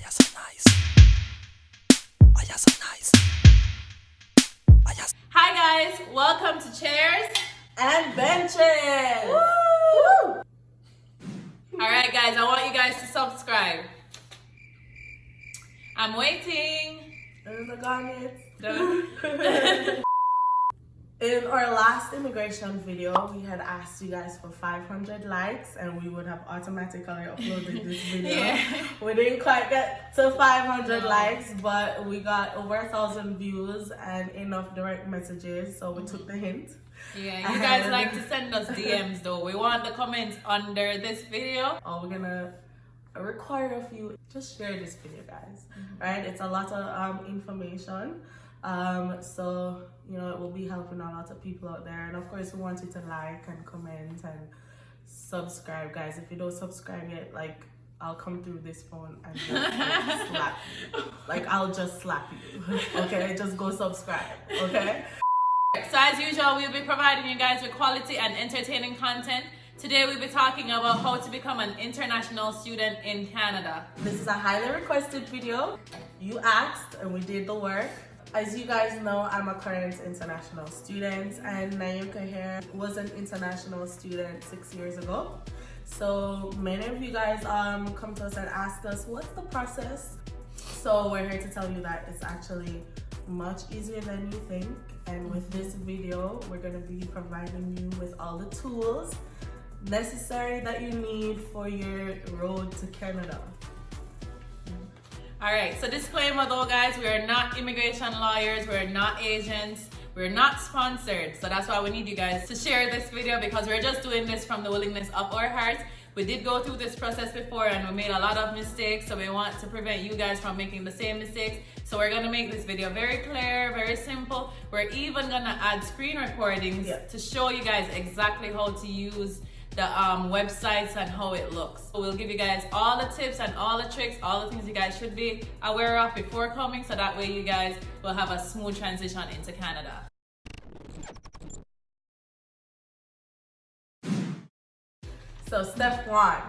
you're so nice. Oh, you're so nice. Oh, you're... Hi guys, welcome to Chairs and Benches. Woo! Alright guys, I want you guys to subscribe. I'm waiting. There's the garnets. Done. In our last immigration video, we had asked you guys for 500 likes and we would have automatically uploaded this video. Yeah. We didn't quite get to 500 likes, but we got over 1,000 views and enough direct messages, so we took the hint. Yeah, you guys like to send us DMs though. We want the comments under this video. Oh, we're gonna require of you, just share this video, guys. Right? It's a lot of information. So you know, it will be helping a lot of people out there, and of course we want you to like and comment and subscribe, guys. If you don't subscribe yet, like, I'll come through this phone and just slap you. Like, I'll just slap you. Okay, just go subscribe. Okay. So as usual, we'll be providing you guys with quality and entertaining content. Today we'll be talking about how to become an international student in Canada. This is a highly requested video. You asked and we did the work. As you guys know, I'm a current international student, and Nyoka here was an international student 6 years ago. So many of you guys come to us and ask us, what's the process? So we're here to tell you that it's actually much easier than you think. And with this video, we're going to be providing you with all the tools necessary that you need for your road to Canada. Alright, so disclaimer though guys, we are not immigration lawyers, we're not agents, we're not sponsored. So that's why we need you guys to share this video, because we're just doing this from the willingness of our hearts. We did go through this process before and we made a lot of mistakes, so we want to prevent you guys from making the same mistakes. So we're going to make this video very clear, very simple. We're even going to add screen recordings to show you guys exactly how to use the websites and how it looks. So we'll give you guys all the tips and all the tricks, all the things you guys should be aware of before coming, so that way you guys will have a smooth transition into Canada. So step one,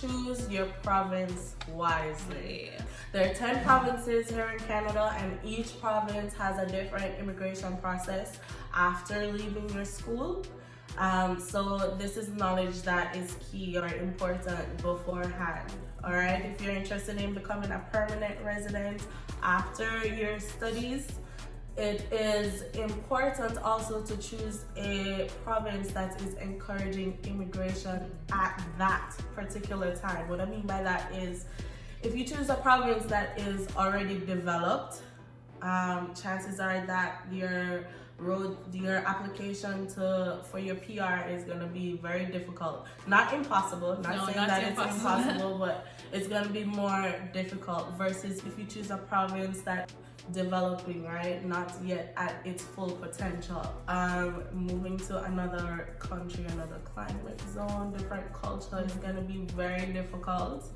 choose your province wisely. There are 10 provinces here in Canada, and each province has a different immigration process after leaving your school. So this is knowledge that is key or important beforehand. All right, if you're interested in becoming a permanent resident after your studies, it is important also to choose a province that is encouraging immigration at that particular time. What I mean by that is, if you choose a province that is already developed, chances are that your application for your PR is going to be very difficult. Not impossible, not saying that it's impossible, but it's going to be more difficult versus if you choose a province that's developing, right? Not yet at its full potential. Moving to another country, another climate zone, different culture is going to be very difficult.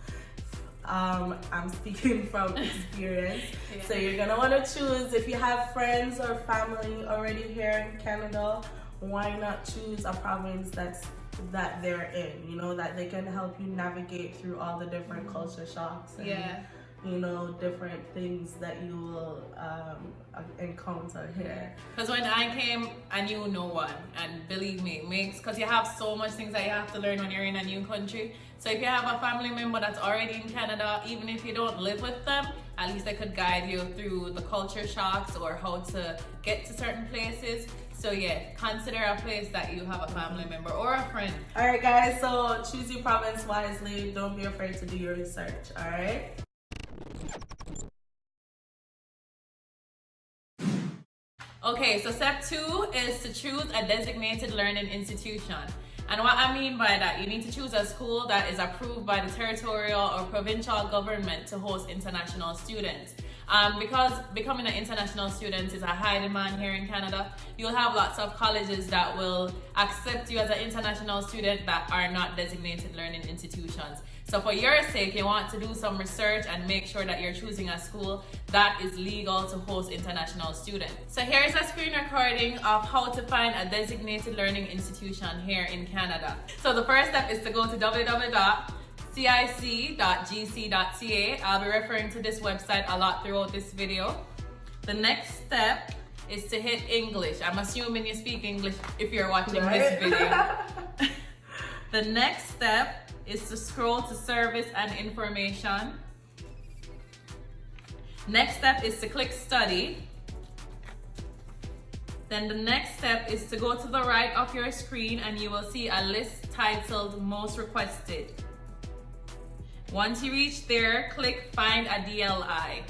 I'm speaking from experience. So you're gonna want to choose, if you have friends or family already here in Canada, why not choose a province that they're in, you know, that they can help you navigate through all the different culture shocks and you know, different things that you will encounter here. Because when I came, I knew no one, and believe me, because you have so much things that you have to learn when you're in a new country. So if you have a family member that's already in Canada, even if you don't live with them, at least they could guide you through the culture shocks or how to get to certain places. So yeah, consider a place that you have a family member or a friend. All right guys, so choose your province wisely. Don't be afraid to do your research, all right? Okay, so step 2 is to choose a designated learning institution. And what I mean by that, you need to choose a school that is approved by the territorial or provincial government to host international students. Because becoming an international student is a high demand here in Canada, you'll have lots of colleges that will accept you as an international student that are not designated learning institutions. So for your sake, you want to do some research and make sure that you're choosing a school that is legal to host international students. So here's a screen recording of how to find a designated learning institution here in Canada. So the first step is to go to www cic.gc.ca. I'll be referring to this website a lot throughout this video. The next step is to hit English. I'm assuming you speak English if you're watching this video. The next step is to scroll to service and information. Next step is to click study. Then the next step is to go to the right of your screen and you will see a list titled Most Requested. Once you reach there, click Find a DLI.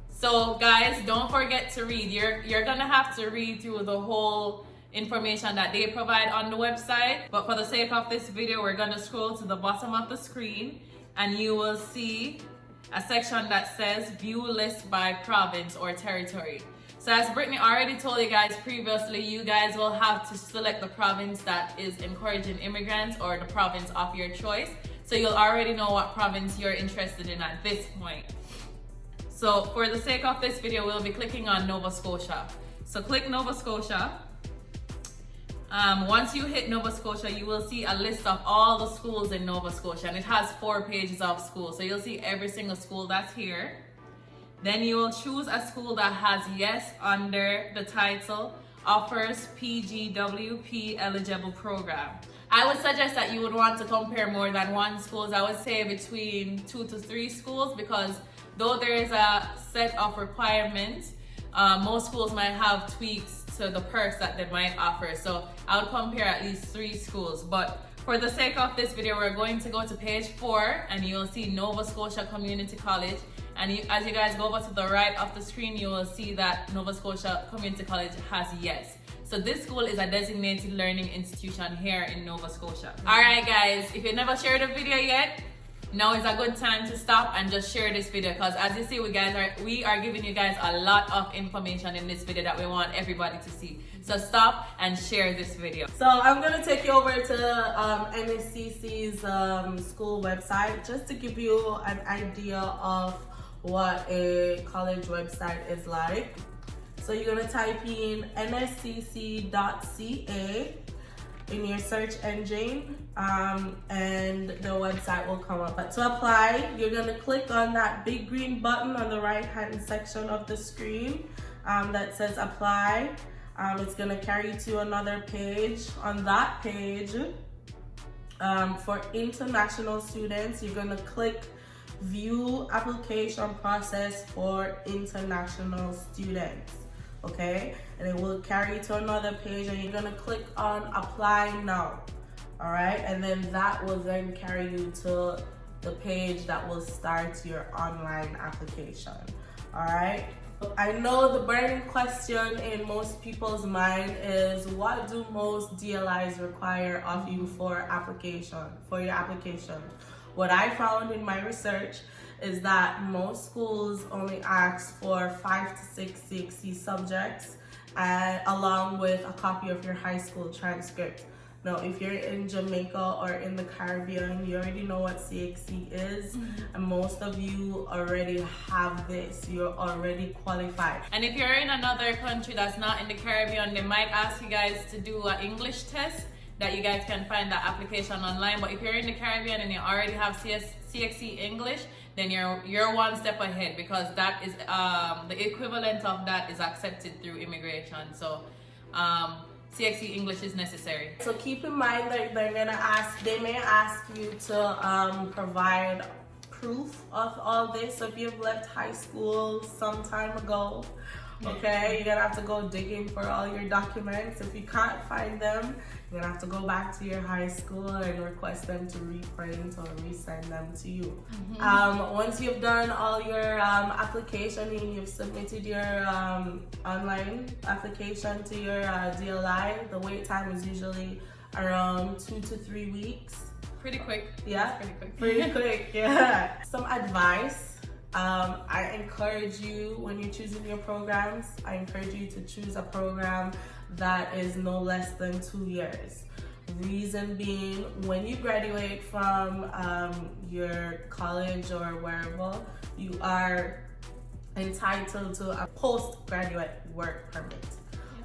So guys, don't forget to read. You're gonna have to read through the whole information that they provide on the website. But for the sake of this video, we're gonna scroll to the bottom of the screen and you will see a section that says View List by Province or Territory. So as Brittany already told you guys previously, you guys will have to select the province that is encouraging immigrants or the province of your choice. So you'll already know what province you're interested in at this point. So for the sake of this video, we'll be clicking on Nova Scotia. So click Nova Scotia. Once you hit Nova Scotia, you will see a list of all the schools in Nova Scotia, and it has 4 pages of schools. So you'll see every single school that's here. Then you will choose a school that has yes under the title, offers PGWP eligible program. I would suggest that you would want to compare more than one schools. I would say between 2 to 3 schools, because though there is a set of requirements, most schools might have tweaks to the perks that they might offer. So I would compare at least 3 schools. But for the sake of this video, we're going to go to page 4 and you'll see Nova Scotia Community College. And as you guys go over to the right of the screen, you will see that Nova Scotia Community College has yes. So this school is a designated learning institution here in Nova Scotia. Alright guys, if you never shared a video yet, now is a good time to stop and just share this video, because as you see, we are giving you guys a lot of information in this video that we want everybody to see. So stop and share this video. So I'm gonna take you over to NSCC's school website just to give you an idea of what a college website is like. So you're gonna type in nscc.ca in your search engine, and the website will come up. But to apply, you're gonna click on that big green button on the right hand section of the screen that says apply. It's gonna carry you to another page. On that page, for international students, you're gonna click view application process for international students. Okay, and it will carry you to another page and you're gonna click on apply now. All right, and then that will then carry you to the page that will start your online application. All right, I know the burning question in most people's mind is, what do most DLIs require of you for your application? What I found in my research is that most schools only ask for 5 to 6 CXC subjects, along with a copy of your high school transcript. Now, if you're in Jamaica or in the Caribbean, you already know what CXC is, and most of you already have this. You're already qualified. And if you're in another country that's not in the Caribbean, they might ask you guys to do an English test that you guys can find that application online. But if you're in the Caribbean and you already have CXC English, then you're one step ahead, because that is the equivalent of that is accepted through immigration. So CXC English is necessary. So keep in mind that they may ask you to provide proof of all this. So if you've left high school some time ago, okay, you're gonna have to go digging for all your documents. If you can't find them, you're gonna have to go back to your high school and request them to reprint or resend them to you. Once you've done all your application and you've submitted your online application to your DLI, the wait time is usually around 2 to 3 weeks. Pretty quick. Yeah, pretty quick. Pretty quick, yeah. Some advice. I encourage you, when you're choosing your programs, I encourage you to choose a program that is no less than 2 years. Reason being, when you graduate from your college or wherever, you are entitled to a postgraduate work permit.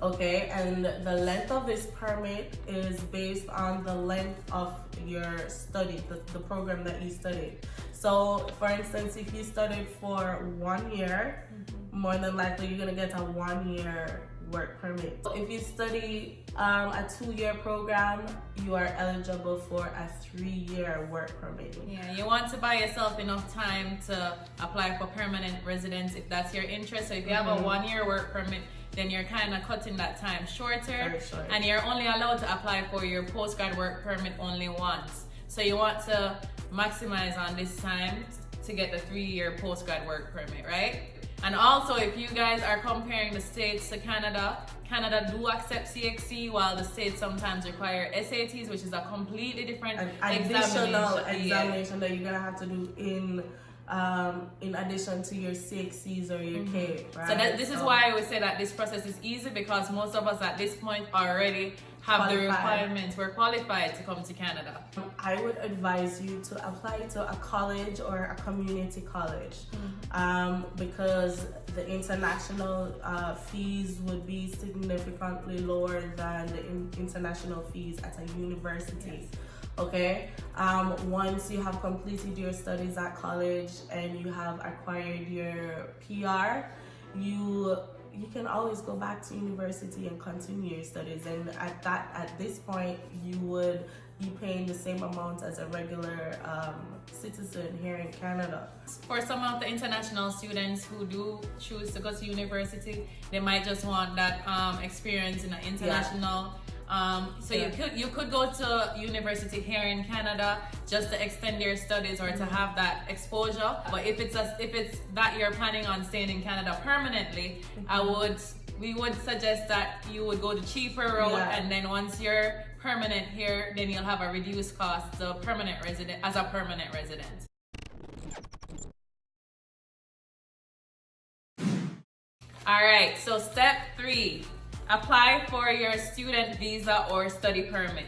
Okay, and the length of this permit is based on the length of your study, the program that you studied. So, for instance, if you studied for 1 year, more than likely you're gonna get a 1 year work permit. If you study a 2-year program, you are eligible for a 3-year work permit. Yeah, you want to buy yourself enough time to apply for permanent residence if that's your interest. So if you have a 1-year work permit, then you're kind of cutting that time shorter. Very short. And you're only allowed to apply for your postgrad work permit only once. So you want to maximize on this time to get the 3-year postgrad work permit, right? And also, if you guys are comparing the States to Canada, Canada do accept CXC, while the States sometimes require SATs, which is a completely different additional examination that you're gonna have to do in addition to your CXCs or your K, right? So this is why I would say that this process is easy, because most of us at this point already have qualified. the requirements. We're qualified to come to Canada. I would advise you to apply to a college or a community college, because the international fees would be significantly lower than the international fees at a university. Okay, once you have completed your studies at college and you have acquired your PR, you can always go back to university and continue your studies, and at this point you would be paying the same amount as a regular citizen here in Canada. For some of the international students who do choose to go to university, they might just want that experience in an international. You could go to university here in Canada just to extend your studies or to have that exposure. But if it's that you're planning on staying in Canada permanently, we would suggest that you would go the cheaper route, and then once you're permanent here, then you'll have a reduced cost as a permanent resident. All right, so step 3. Apply for your student visa or study permit.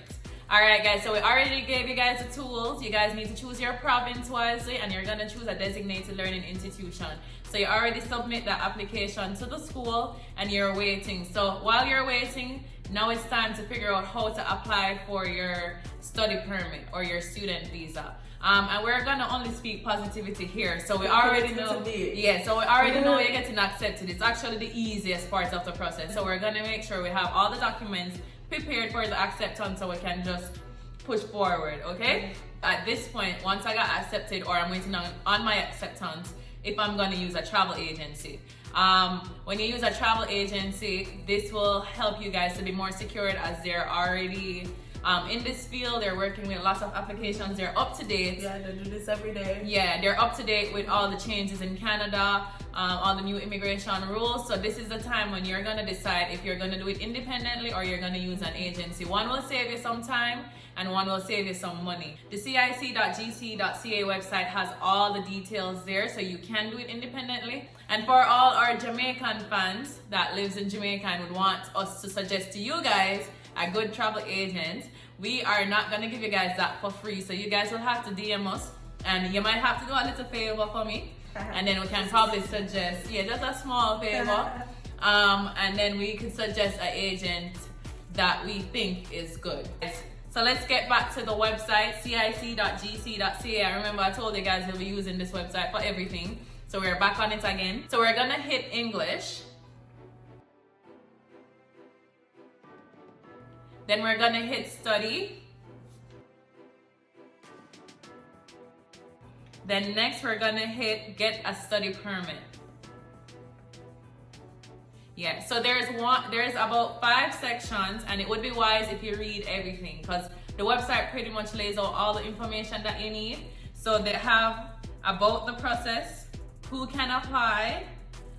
All right, guys, so we already gave you guys the tools. You guys need to choose your province wisely, and you're gonna choose a designated learning institution. So you already submit that application to the school and you're waiting. So while you're waiting, now it's time to figure out how to apply for your study permit or your student visa. And we're gonna only speak positivity here. So we already know, know you're getting accepted. It's actually the easiest part of the process. So we're gonna make sure we have all the documents prepared for the acceptance so we can just push forward, okay? At this point, once I got accepted or I'm waiting on my acceptance, if I'm gonna use a travel agency. When you use a travel agency, this will help you guys to be more secured, as they're already in this field. They're working with lots of applications. They're up to date. Yeah, they do this every day. Yeah, they're up to date with all the changes in Canada, all the new immigration rules. So this is the time when you're gonna decide if you're gonna do it independently or you're gonna use an agency. One will save you some time and one will save you some money. The cic.gc.ca website has all the details there, so you can do it independently. And for all our Jamaican fans that lives in Jamaica and would want us to suggest to you guys a good travel agent, we are not gonna give you guys that for free. So you guys will have to DM us, and you might have to do a little favor for me, and then we can probably suggest, just a small favor, and then we can suggest an agent that we think is good. So let's get back to the website, cic.gc.ca. Remember, I told you guys we'll be using this website for everything. So we're back on it again. So we're gonna hit English. Then we're gonna hit study. Then next we're gonna hit get a study permit. Yeah, so there's about 5 sections, and it would be wise if you read everything, because the website pretty much lays out all the information that you need. So they have about the process, who can apply,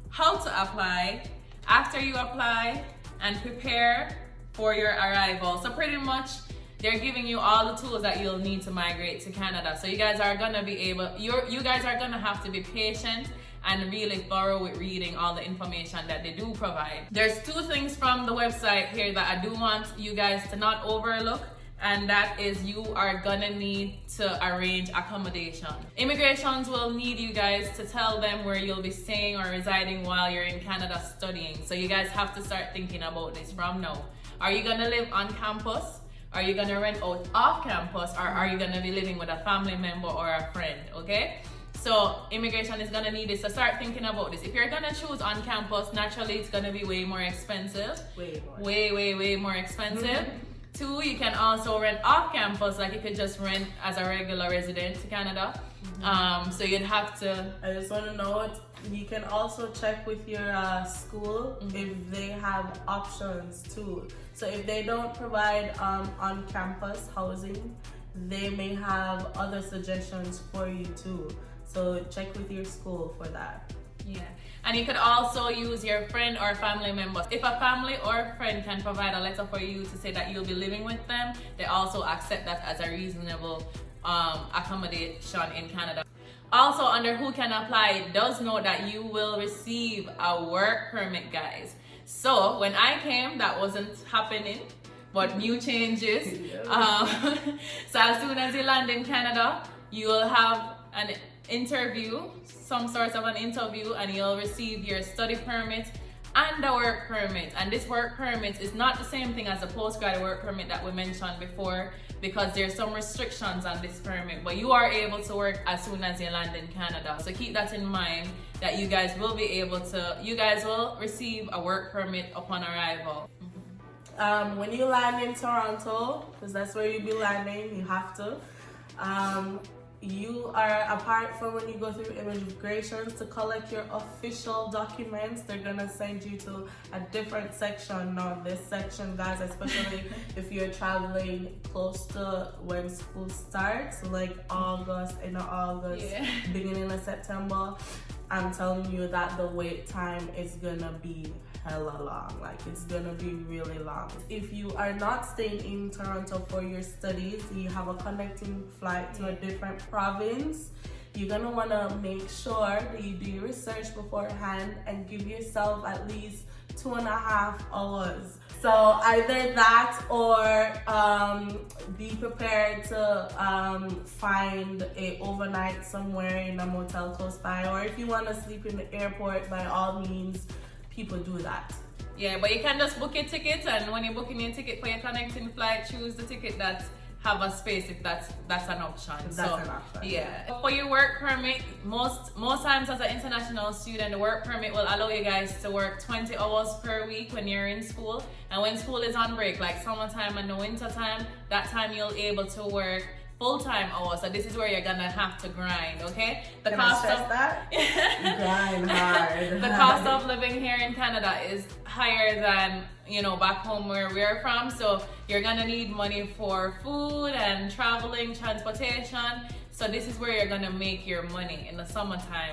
how to apply, after you apply, and prepare for your arrival. So pretty much they're giving you all the tools that you'll need to migrate to Canada. So you guys are gonna be able, you guys are gonna have to be patient and really thorough with reading all the information that they do provide. There's 2 things from the website here that I do want you guys to not overlook. and that is you are gonna need to arrange accommodation. Immigrations will need you guys to tell them where you'll be staying or residing while you're in Canada studying. So you guys have to start thinking about this from now. Are you gonna live on campus? Are you gonna rent out off campus? Or are you gonna be living with a family member or a friend, okay? So immigration is gonna need this, so start thinking about this. If you're gonna choose on campus, naturally it's gonna be way more expensive. Way more expensive. Two, you can also rent off campus, like you could just rent as a regular resident to Canada. So you'd have to... I just want to know, you can also check with your school if they have options too. So if they don't provide on-campus housing, they may have other suggestions for you too. So check with your school for that. Yeah, and you could also use your friend or family members. If a family or friend can provide a letter for you to say that you'll be living with them, they also accept that as a reasonable accommodation in Canada. Also, under who can apply, it does note that you will receive a work permit, guys. So when I came, that wasn't happening, but new changes. So as soon as you land in Canada, you will have an interview, some sort of an interview, and you'll receive your study permit and the work permit. And this work permit is not the same thing as the postgrad work permit that we mentioned before, because there's some restrictions on this permit, but you are able to work as soon as you land in Canada. So keep that in mind, that you guys will receive a work permit upon arrival. When you land in Toronto, because that's where you'll be landing, you have to. You are, apart from when you go through immigration to collect your official documents, they're gonna send you to a different section. Now this section, guys, especially if you're traveling close to when school starts, like August, beginning of September, I'm telling you that the wait time is gonna be hella long. Like, it's gonna be really long. If you are not staying in Toronto for your studies, you have a connecting flight to a different province, you're gonna wanna make sure that you do your research beforehand and give yourself at least 2.5 hours. So either that, or be prepared to find a overnight somewhere in a motel close by, or if you want to sleep in the airport, by all means, people do that. Yeah, but you can just book your ticket, and when you're booking your ticket for your connecting flight, choose the ticket that have a space, if that's an option. That's an option. Yeah. For your work permit, most times as an international student, the work permit will allow you guys to work 20 hours per week when you're in school. And when school is on break, like summertime and the winter time, that time you'll be able to work full-time hours. So this is where you're gonna have to grind, okay? The cost of that? Grind hard. The cost of living here in Canada is higher than, you know, back home where we're from. So you're gonna need money for food and traveling, transportation. So this is where you're gonna make your money in the summertime.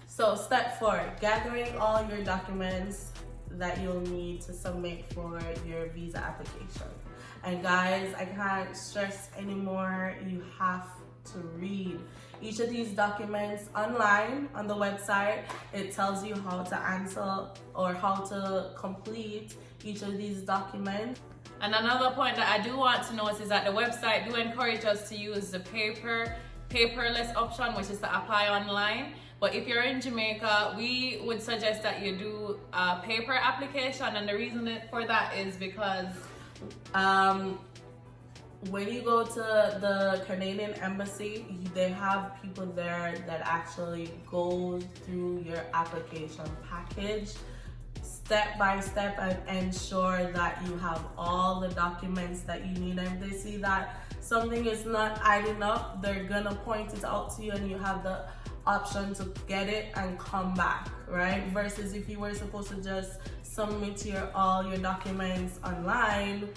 So step 4, gathering all your documents that you'll need to submit for your visa application. And guys, I can't stress anymore, you have to read each of these documents online on the website. It tells you how to answer or how to complete each of these documents. And another point that I do want to note is that the website do encourage us to use the paperless option, which is to apply online. But if you're in Jamaica, we would suggest that you do a paper application, and the reason for that is because when you go to the Canadian Embassy, they have people there that actually go through your application package step by step and ensure that you have all the documents that you need. And if they see that something is not adding up, they're gonna point it out to you, and you have the option to get it and come back, right? Versus if you were supposed to just submit all your documents online,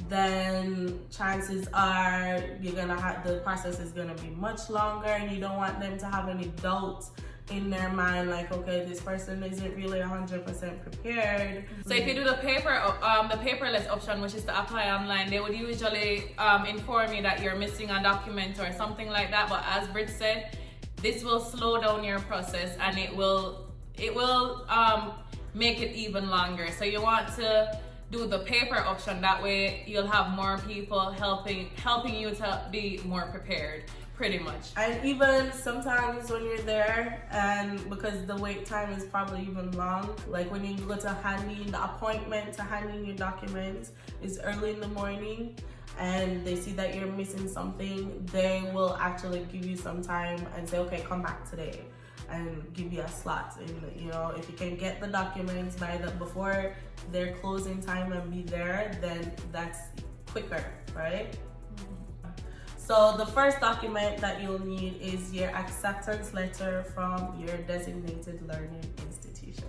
then chances are the process is gonna be much longer, and you don't want them to have any doubt in their mind, like, okay, this person isn't really 100% prepared. So if you do the paperless option, which is to apply online, they would usually inform you that you're missing a document or something like that. But as Britts said, this will slow down your process, and it will make it even longer. So you want to do the paper option. That way you'll have more people helping you to be more prepared, pretty much. And even sometimes when you're there, and because the wait time is probably even long, like when you go to hand in the appointment to hand in your documents is early in the morning, and they see that you're missing something, they will actually give you some time and say, okay, come back today, and give you a slot. And you know, if you can get the documents before their closing time and be there, then that's quicker, right? So the first document that you'll need is your acceptance letter from your designated learning institution.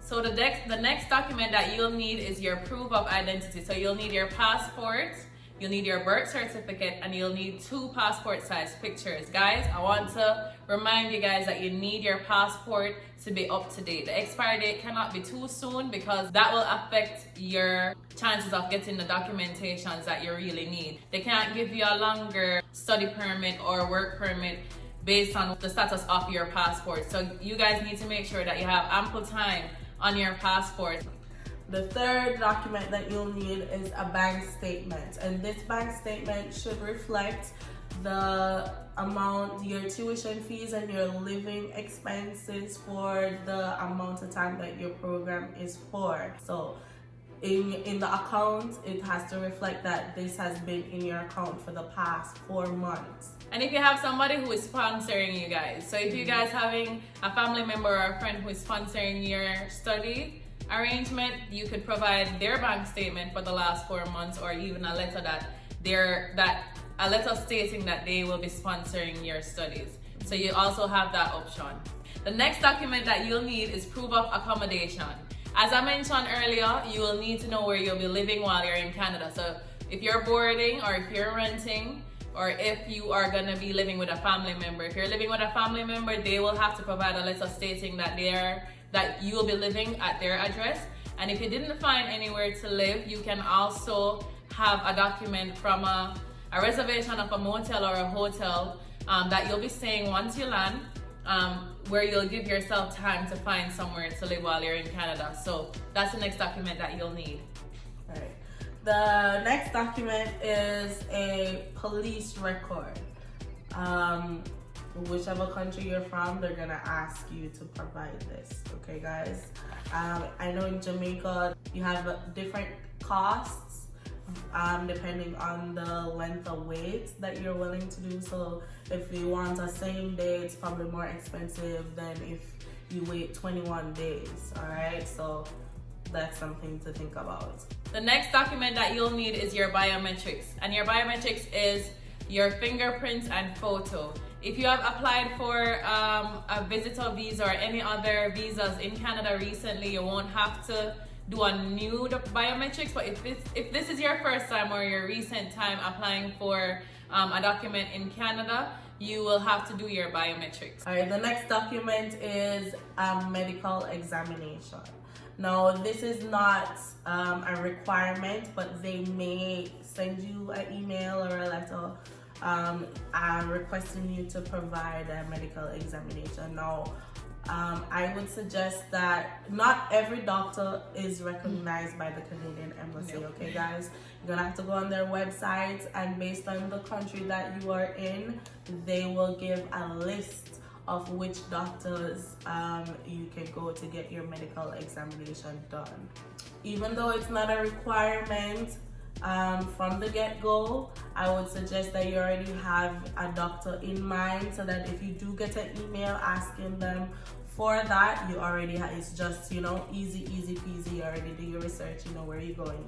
So the next document that you'll need is your proof of identity. So you'll need your passport, you'll need your birth certificate, and you'll need 2 passport size pictures. Guys, I want to remind you guys that you need your passport to be up to date. The expiry date cannot be too soon, because that will affect your chances of getting the documentations that you really need. They can't give you a longer study permit or work permit based on the status of your passport. So you guys need to make sure that you have ample time on your passport. The third document that you'll need is a bank statement, and this bank statement should reflect the amount, your tuition fees and your living expenses for the amount of time that your program is for. So in the account, it has to reflect that this has been in your account for the past 4 months. And if you have somebody who is sponsoring you guys, so if you guys having a family member or a friend who is sponsoring your study arrangement, you could provide their bank statement for the last 4 months, or even a letter a letter stating that they will be sponsoring your studies. So you also have that option. The next document that you'll need is proof of accommodation. As I mentioned earlier, you will need to know where you'll be living while you're in Canada. So if you're boarding, or if you're renting, or if you are gonna be living with a family member. If you're living with a family member, they will have to provide a letter stating that you will be living at their address. And if you didn't find anywhere to live, you can also have a document from a reservation of a motel or a hotel that you'll be staying once you land, where you'll give yourself time to find somewhere to live while you're in Canada. So that's the next document that you'll need. All right. The next document is a police record. Whichever country you're from, they're gonna ask you to provide this, okay guys? I know in Jamaica you have different costs depending on the length of wait that you're willing to do. So if you want a same day, it's probably more expensive than if you wait 21 days, all right? So that's something to think about. The next document that you'll need is your biometrics, and your biometrics is your fingerprints and photo. If you have applied for a visitor visa or any other visas in Canada recently, you won't have to do a new biometrics. But if this is your first time or your recent time applying for a document in Canada, you will have to do your biometrics. All right, the next document is a medical examination. Now, this is not a requirement, but they may send you an email or a letter requesting you to provide a medical examination. Now, I would suggest that not every doctor is recognized by the Canadian Embassy, okay guys? You're gonna have to go on their website, and based on the country that you are in, they will give a list of which doctors you can go to get your medical examination done. Even though it's not a requirement from the get-go, I would suggest that you already have a doctor in mind, so that if you do get an email asking them for that, you already have, it's just, you know, easy peasy. You already do your research, you know where you're going.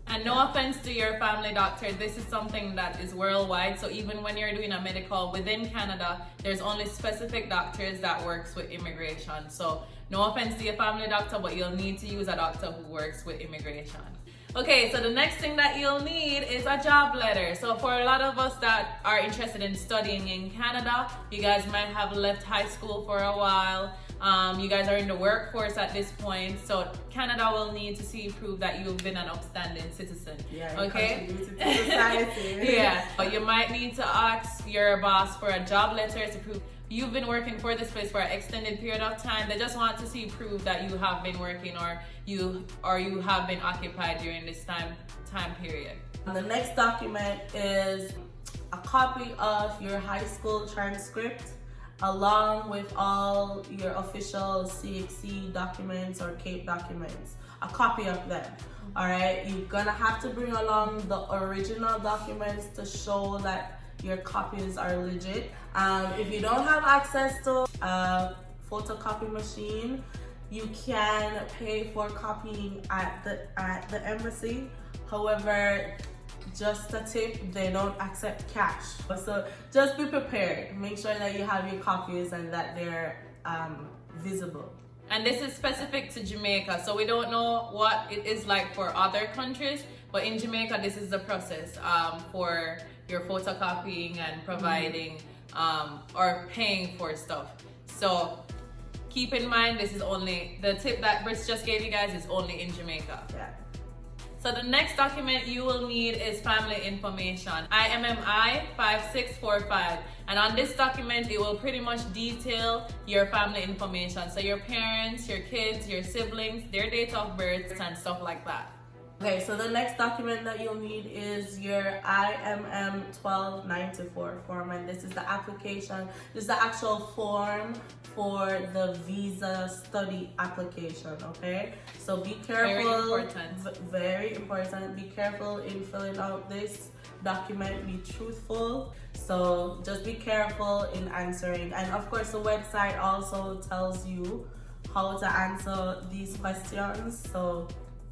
And no offense to your family doctor, this is something that is worldwide. So even when you're doing a medical within Canada, there's only specific doctors that works with immigration. So no offense to your family doctor, but you'll need to use a doctor who works with immigration. Okay, so the next thing that you'll need is a job letter. So for a lot of us that are interested in studying in Canada, you guys might have left high school for a while. You guys are in the workforce at this point, so Canada will need to see proof that you've been an upstanding citizen. Yeah, okay. To society. Yeah, but you might need to ask your boss for a job letter to prove you've been working for this place for an extended period of time. They just want to see proof that you have been working or you have been occupied during this time period. The next document is a copy of your high school transcript along with all your official CXC documents or CAPE documents, a copy of them. All right, you're gonna have to bring along the original documents to show that your copies are legit. If you don't have access to a photocopy machine, you can pay for copying at the embassy. However, just a tip, they don't accept cash. So just be prepared. Make sure that you have your copies and that they're visible. And this is specific to Jamaica, so we don't know what it is like for other countries, but in Jamaica, this is the process for your photocopying and providing or paying for stuff. So keep in mind, this is only, the tip that Britts just gave you guys is only in Jamaica. Yeah. So the next document you will need is family information, IMMI 5645. And on this document, it will pretty much detail your family information. So your parents, your kids, your siblings, their date of birth, and stuff like that. Okay, so the next document that you'll need is your IMM 1294 form, and this is the application. This is the actual form for the visa study application, okay? So be careful. Very important. Very important. Be careful in filling out this document. Be truthful. So just be careful in answering. And of course, the website also tells you how to answer these questions. So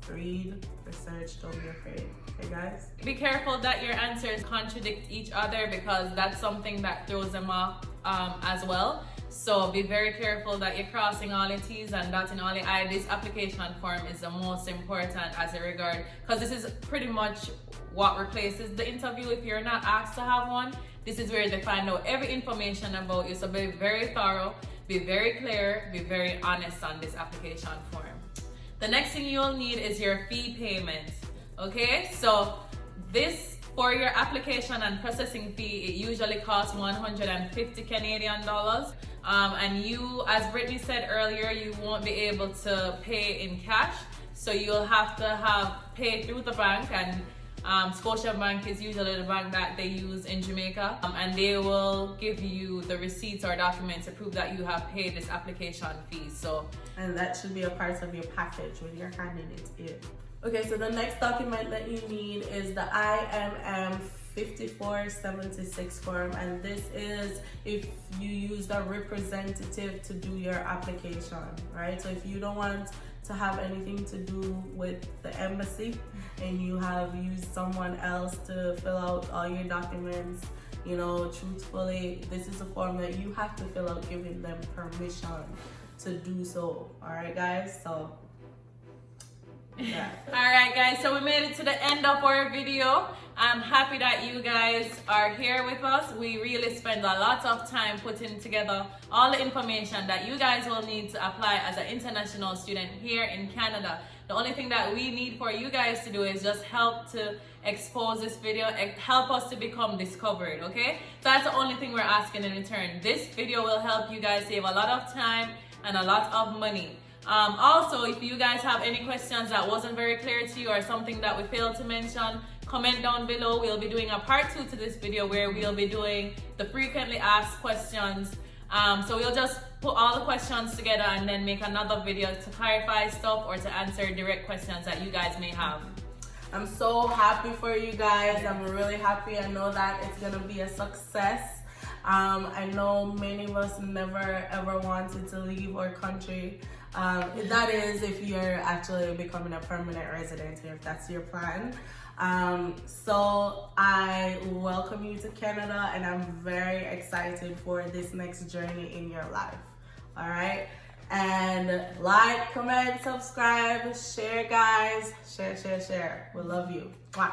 read, research, don't be afraid. Okay, guys? Be careful that your answers contradict each other because that's something that throws them off as well. So be very careful that you're crossing all the T's and dotting all the I's. This application form is the most important as a regard, because this is pretty much what replaces the interview if you're not asked to have one. This is where they find out every information about you. So be very thorough, be very clear, be very honest on this application form. The next thing you'll need is your fee payment. Okay, so this for your application and processing fee, it usually costs 150 Canadian dollars. And you, as Brittany said earlier, you won't be able to pay in cash. So you'll have to pay through the bank, and Scotiabank is usually the bank that they use in Jamaica. And they will give you the receipts or documents to prove that you have paid this application fee. And that should be a part of your package when you're handing it in. Okay, so the next document that you need is the IMM 5476 form, and this is if you use a representative to do your application, right? So if you don't want to have anything to do with the embassy and you have used someone else to fill out all your documents, you know, truthfully, this is a form that you have to fill out, giving them permission to do so. All right, guys? So yeah. Alright guys, so we made it to the end of our video. I'm happy that you guys are here with us. We really spend a lot of time putting together all the information that you guys will need to apply as an international student here in Canada. The only thing that we need for you guys to do is just help to expose this video, help us to become discovered, okay? So that's the only thing we're asking in return. This video will help you guys save a lot of time and a lot of money. Also, if you guys have any questions that wasn't very clear to you or something that we failed to mention, comment down below. We'll be doing a part 2 to this video where we'll be doing the frequently asked questions. So we'll just put all the questions together and then make another video to clarify stuff or to answer direct questions that you guys may have. I'm so happy for you guys. I'm really happy. I know that it's gonna be a success. I know many of us never ever wanted to leave our country. That is if you're actually becoming a permanent resident here, if that's your plan. So I welcome you to Canada, and I'm very excited for this next journey in your life. All right, and like, comment, subscribe, share, guys. Share. We love you. Mwah.